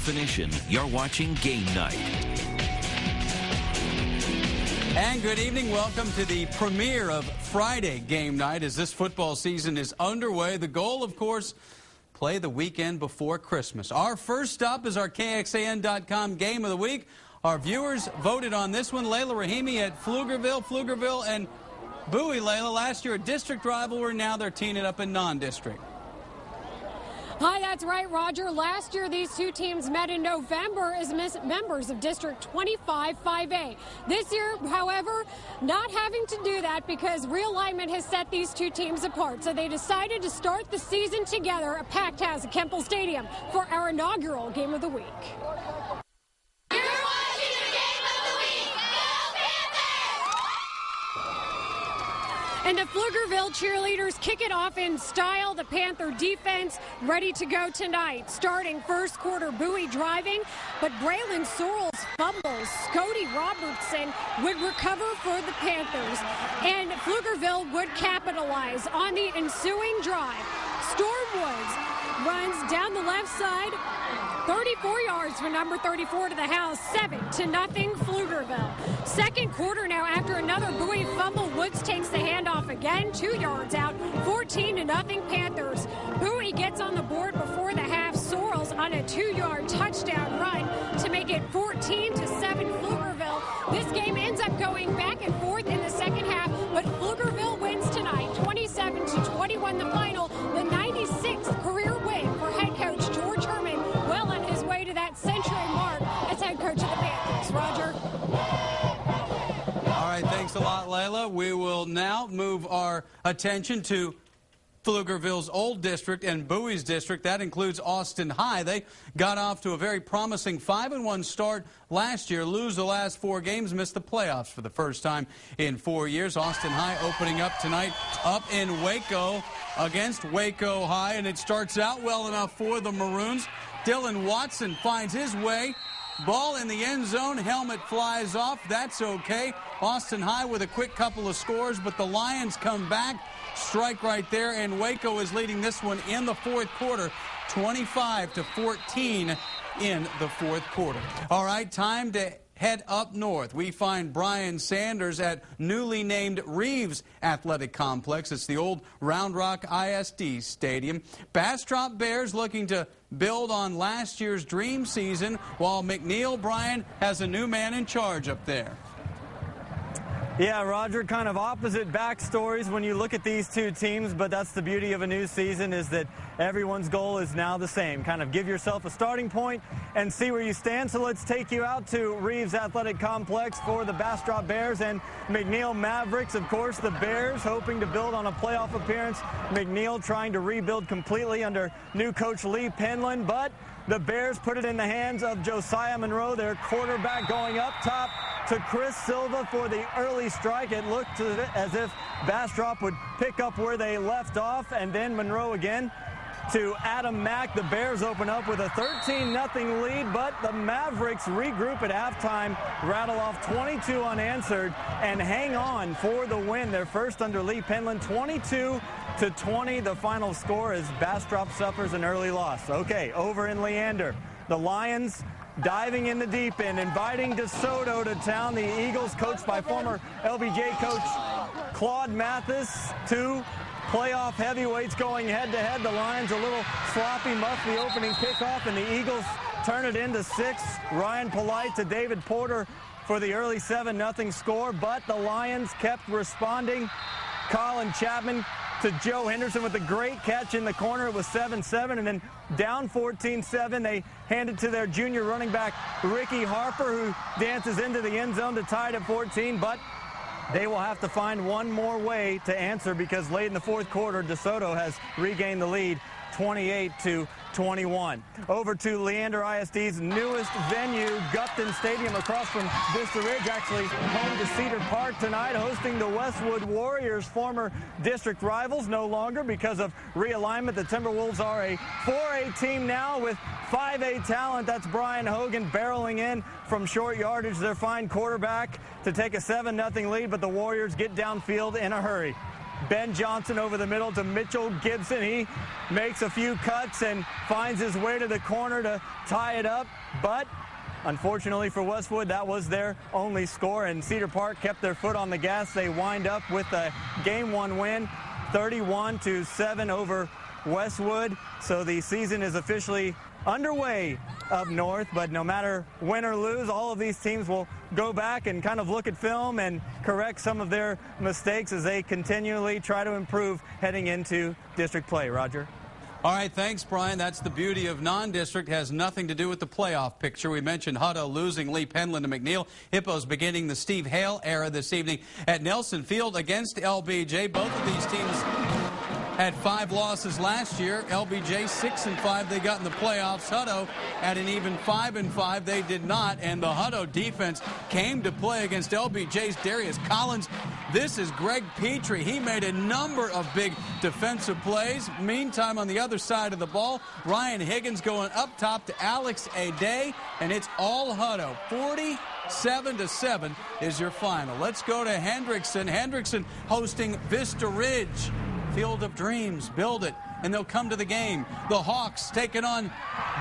definition, you're watching Game Night. And good evening. Welcome to the premiere of Friday Game Night as this football season is underway. The goal, of course, play the weekend before Christmas. Our first stop is our KXAN.com Game of the Week. Our viewers voted on this one. Layla Rahimi at Pflugerville and Bowie. Layla, last year a district rivalry. Now they're teaming it up in non-district. Hi, that's right, Roger. Last year, these two teams met in November as members of District 25 5A. This year, however, not having to do that because realignment has set these two teams apart. So they decided to start the season together at packed house at Kemple Stadium for our inaugural Game of the Week. And the Pflugerville cheerleaders kick it off in style. The Panther defense ready to go tonight. Starting first quarter, Bowie driving, but Braylon Sorrells fumbles. Scody Robertson would recover for the Panthers. And Pflugerville would capitalize on the ensuing drive. Stormwoods runs down the left side. 34 yards for number 34 to the house, 7-0 Pflugerville. Second quarter now, after another Bowie fumble, Woods takes the handoff again, 2 yards out, 14-0 Panthers. Bowie gets on the board before the half. Sorrells on a 2-yard touchdown run to make it 14-7 Pflugerville. This game ends up going back and forth in the second half, but Pflugerville wins tonight, 27-21 the final, the 96th career win for head coach George Herman. Well on his way to that century mark as head coach of the Panthers. Roger. All right, thanks a lot, Layla. We will now move our attention to Pflugerville's old district and Bowie's district. That includes Austin High. They got off to a very promising 5-1 start last year, lose the last 4 games, missed the playoffs for the first time in 4 years. Austin High opening up tonight up in Waco against Waco High, and it starts out well enough for the Maroons. Dylan Watson finds his way. Ball in the end zone. Helmet flies off. That's okay. Austin High with a quick couple of scores, but the Lions come back. Strike right there, and Waco is leading this one in the fourth quarter, 25-14 in the fourth quarter. All right, time to head up north. We find Brian Sanders at newly named Reeves Athletic Complex. It's the old Round Rock ISD Stadium. Bastrop Bears looking to build on last year's dream season, while McNeil, Brian, has a new man in charge up there. Yeah, Roger, kind of opposite backstories when you look at these two teams, but that's the beauty of a new season, is that everyone's goal is now the same. Kind of give yourself a starting point and see where you stand. So let's take you out to Reeves Athletic Complex for the Bastrop Bears and McNeil Mavericks. Of course, the Bears hoping to build on a playoff appearance. McNeil trying to rebuild completely under new coach Lee Penland, but the Bears put it in the hands of Josiah Monroe, their quarterback, going up top to Chris Silva for the early strike. It looked as if Bastrop would pick up where they left off, and then Monroe again to Adam Mack. The Bears open up with a 13-0 lead, but the Mavericks regroup at halftime, rattle off 22 unanswered, and hang on for the win. Their first under Lee Penland, 22-20, the final score as Bastrop suffers an early loss. Okay, over in Leander, the Lions diving in the deep end, inviting DeSoto to town. The Eagles, coached by former LBJ coach Claude Mathis, 2 playoff heavyweights going head-to-head. The Lions a little sloppy, muff the opening kickoff, and the Eagles turn it into 6. Ryan Polite to David Porter for the early 7-0 score, but the Lions kept responding. Colin Chapman to Joe Henderson with a great catch in the corner. It was 7-7, and then down 14-7. They hand it to their junior running back, Ricky Harper, who dances into the end zone to tie it at 14, but they will have to find one more way to answer, because late in the fourth quarter, DeSoto has regained the lead, 28-21. Over to Leander ISD's newest venue, Gupton Stadium, across from Vista Ridge, actually home to Cedar Park tonight, hosting the Westwood Warriors, former district rivals, no longer because of realignment. The Timberwolves are a 4A team now with 5A talent. That's Brian Hogan barreling in from short yardage, their fine quarterback, to take a 7-0 lead, but the Warriors get downfield in a hurry. Ben Johnson over the middle to Mitchell Gibson. He makes a few cuts and finds his way to the corner to tie it up. But unfortunately for Westwood, that was their only score, and Cedar Park kept their foot on the gas. They wind up with a Game 1 win, 31-7 over Westwood. So the season is officially underway up north, but no matter win or lose, all of these teams will go back and kind of look at film and correct some of their mistakes as they continually try to improve heading into district play. Roger. All right, thanks, Brian. That's the beauty of non-district. Has nothing to do with the playoff picture. We mentioned Hutto losing Lee Penland to McNeil. Hippos beginning the Steve Hale era this evening at Nelson Field against LBJ. Both of these teams had 5 losses last year. LBJ 6-5. They got in the playoffs. Hutto at an even 5-5. They did not. And the Hutto defense came to play against LBJ's Darius Collins. This is Greg Petrie. He made a number of big defensive plays. Meantime, on the other side of the ball, Ryan Higgins going up top to Alex Ade, and it's all Hutto. 47-7 is your final. Let's go to Hendrickson. Hendrickson hosting Vista Ridge. Field of Dreams, build it, and they'll come to the game. The Hawks taking on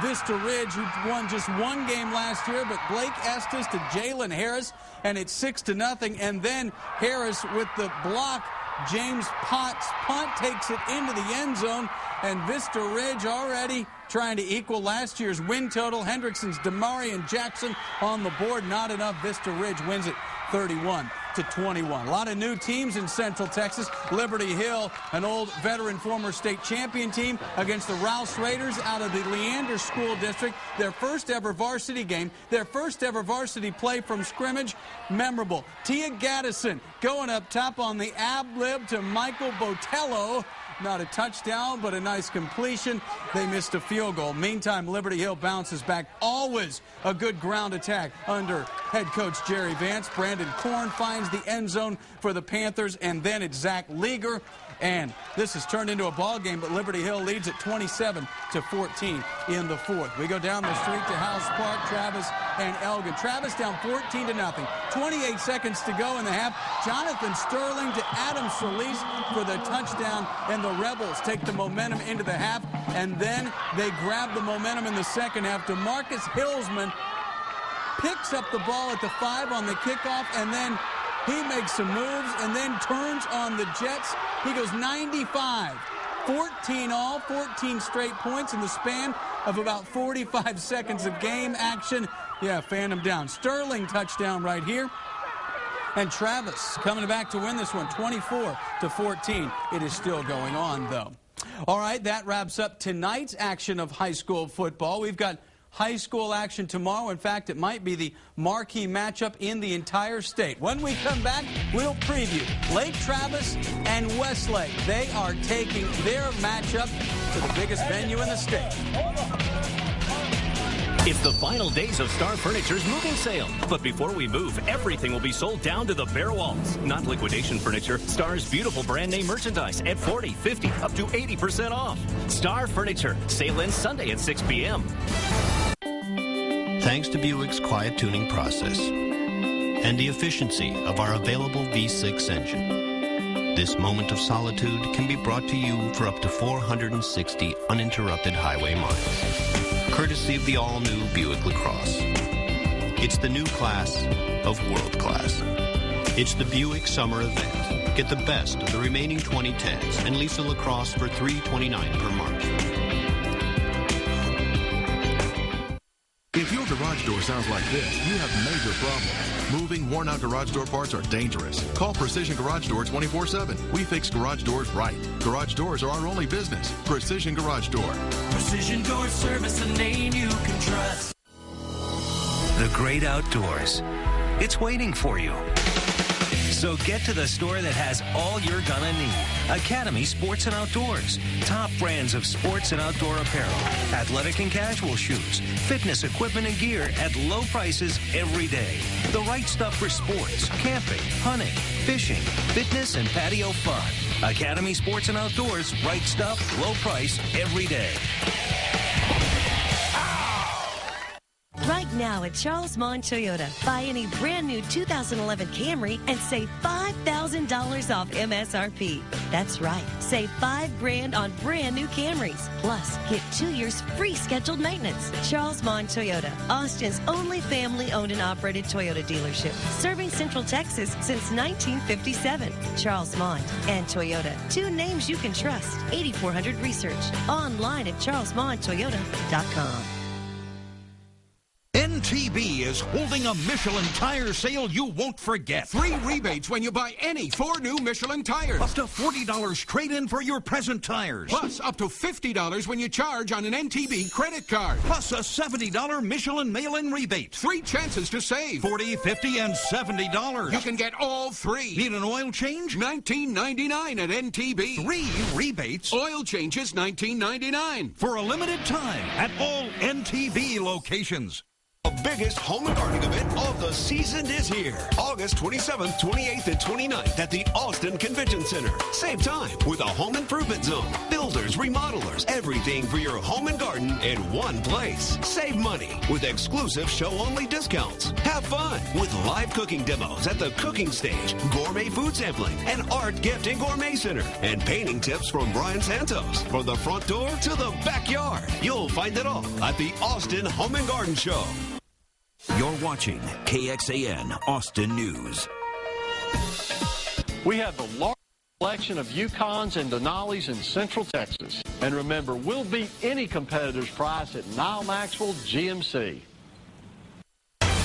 Vista Ridge, who won just 1 game last year, but Blake Estes to Jalen Harris, and it's 6-0. And then Harris with the block. James Potts punt takes it into the end zone, and Vista Ridge already trying to equal last year's win total. Hendrickson's Demarion Jackson on the board, not enough. Vista Ridge wins it 31-21. A lot of new teams in Central Texas. Liberty Hill, an old veteran former state champion team, against the Rouse Raiders out of the Leander School District. Their first ever varsity game, their first ever varsity play from scrimmage. Memorable. Tia Gaddison going up top on the ab-lib to Michael Botello. Not a touchdown, but a nice completion. They missed a field goal. Meantime, Liberty Hill bounces back. Always a good ground attack under head coach Jerry Vance. Brandon Korn finds the end zone for the Panthers, and then it's Zach Leager. And this has turned into a ball game, but Liberty Hill leads at 27-14 in the 4th. We go down the street to House Park, Travis and Elgin. Travis down 14-0. 28 seconds to go in the half. Jonathan Sterling to Adam Solis for the touchdown, and the Rebels take the momentum into the half, and then they grab the momentum in the second half. DeMarcus Hillsman picks up the ball at the 5 on the kickoff, and then he makes some moves and then turns on the Jets. He goes 95. 14 straight points in the span of about 45 seconds of game action. Yeah, fan him down. Sterling touchdown right here. And Travis coming back to win this one, 24-14. It is still going on, though. All right, that wraps up tonight's action of high school football. We've got high school action tomorrow. In fact, it might be the marquee matchup in the entire state. When we come back, we'll preview Lake Travis and Westlake. They are taking their matchup to the biggest venue in the state. It's the final days of Star Furniture's moving sale. But before we move, everything will be sold down to the bare walls. Not liquidation furniture. Star's beautiful brand name merchandise at 40, 50, up to 80% off. Star Furniture. Sale ends Sunday at 6 p.m. Thanks to Buick's quiet tuning process and the efficiency of our available V6 engine, this moment of solitude can be brought to you for up to 460 uninterrupted highway miles, courtesy of the all-new Buick LaCrosse. It's the new class of world class. It's the Buick Summer Event. Get the best of the remaining 2010s and lease a LaCrosse for $329 per month. If your garage door sounds like this, you have major problems. Moving, worn-out garage door parts are dangerous. Call Precision Garage Door 24/7. We fix garage doors right. Garage doors are our only business. Precision Garage Door. Precision Door Service, a name you can trust. The great outdoors. It's waiting for you. So get to the store that has all you're gonna need. Academy Sports and Outdoors. Top brands of sports and outdoor apparel. Athletic and casual shoes. Fitness equipment and gear at low prices every day. The right stuff for sports, camping, hunting, fishing, fitness, and patio fun. Academy Sports and Outdoors. Right stuff, low price every day. Right Now at Charles Mon Toyota, buy any brand new 2011 Camry and save $5,000 off MSRP. That's right, save $5,000 on brand new Camrys. Plus, get 2 years free scheduled maintenance. Charles Mon Toyota, Austin's only family-owned and operated Toyota dealership, serving Central Texas since 1957. Charles Mon and Toyota, 2 names you can trust. 8400 Research. Online at charlesmontoyota.com. NTB is holding a Michelin tire sale you won't forget. 3 rebates when you buy any 4 new Michelin tires. Up to $40 trade-in for your present tires. Plus up to $50 when you charge on an NTB credit card. Plus a $70 Michelin mail-in rebate. 3 chances to save. $40, $50, and $70. You can get all 3. Need an oil change? $19.99 at NTB. 3 rebates. Oil changes $19.99. For a limited time at all NTB locations. The biggest home and gardening event of the season is here. August 27th, 28th, and 29th at the Austin Convention Center. Save time with a home improvement zone. Builders, remodelers, everything for your home and garden in one place. Save money with exclusive show-only discounts. Have fun with live cooking demos at the cooking stage, gourmet food sampling, and art, gift, and gourmet center. And painting tips from Brian Santos. From the front door to the backyard. You'll find it all at the Austin Home and Garden Show. You're watching KXAN Austin News. We have the largest collection of Yukons and Denali's in Central Texas. And remember, we'll beat any competitor's price at Nile Maxwell GMC.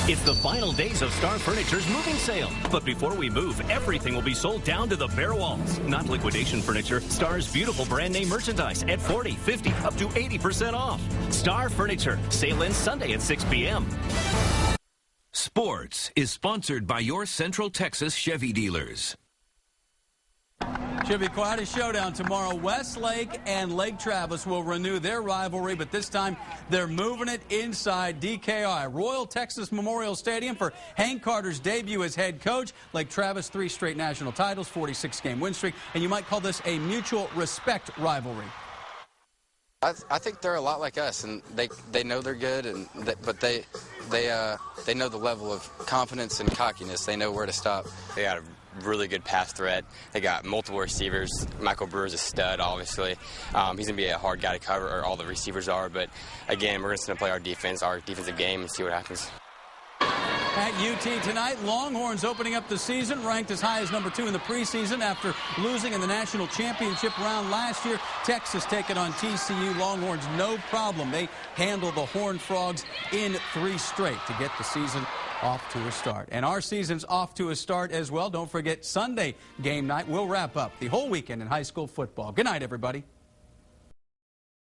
It's the final days of Star Furniture's moving sale. But before we move, everything will be sold down to the bare walls. Not liquidation furniture, Star's beautiful brand name merchandise at 40, 50, up to 80% off. Star Furniture. Sale ends Sunday at 6 p.m. Sports is sponsored by your Central Texas Chevy dealers. Should be quite a showdown tomorrow. Westlake and Lake Travis will renew their rivalry, but this time they're moving it inside DKI. Royal Texas Memorial Stadium for Hank Carter's debut as head coach. Lake Travis, 3 straight national titles, 46-game win streak, and you might call this a mutual respect rivalry. I think they're a lot like us, and they know they're good, but they know the level of confidence and cockiness. They know where to stop. They got a really good pass threat. They got multiple receivers. Michael Brewer's a stud, obviously. He's going to be a hard guy to cover, or all the receivers are. But, again, we're just going to play our defensive game, and see what happens. At UT tonight, Longhorns opening up the season, ranked as high as number 2 in the preseason after losing in the national championship round last year. Texas taking on TCU. Longhorns, no problem. They handle the Horned Frogs in 3 straight to get the season off to a start. And our season's off to a start as well. Don't forget Sunday game night. We'll wrap up the whole weekend in high school football. Good night, everybody.